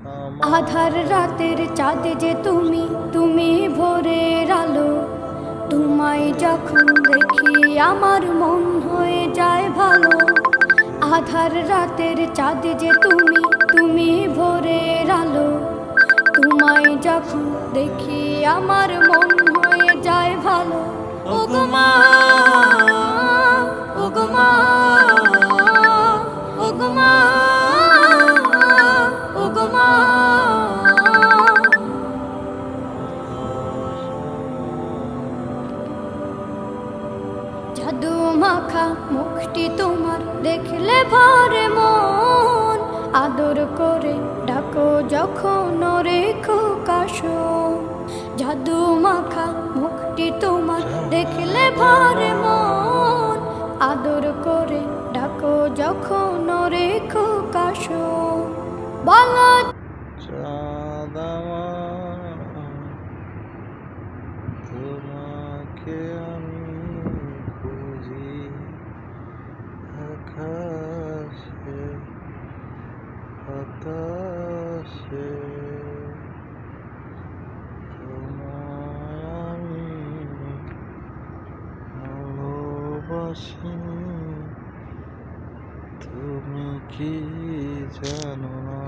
আধার রাতের চাঁদ যে তুমি, তুমি ভোরের আলো। তোমায় যখন দেখি আমার মন হয়ে যায় ভালো। আধার রাতের চাঁদ যে তুমি, তুমি ভোরের আলো। তোমায় যখন দেখি আমার মন হয়ে যায় ভালো। ওগো মা, ওগো মা, ওগো মা, ওগো মা। জাদু মাখা মুখটি তোমার দেখলে ভরে মন। আদর করে ডাকো যখন রেখো কাশন। জাদু মাখা মুখটি তোমার দেখলে ভরে মন। আদর করে ডাকো যখন রেখো কাশন। বলো চাঁদ আমার, তোমাকে আমি খুঁজি আকাশে বাতাসে। তোমায় আমি ভালোবাসি, তুমি কি জানো না?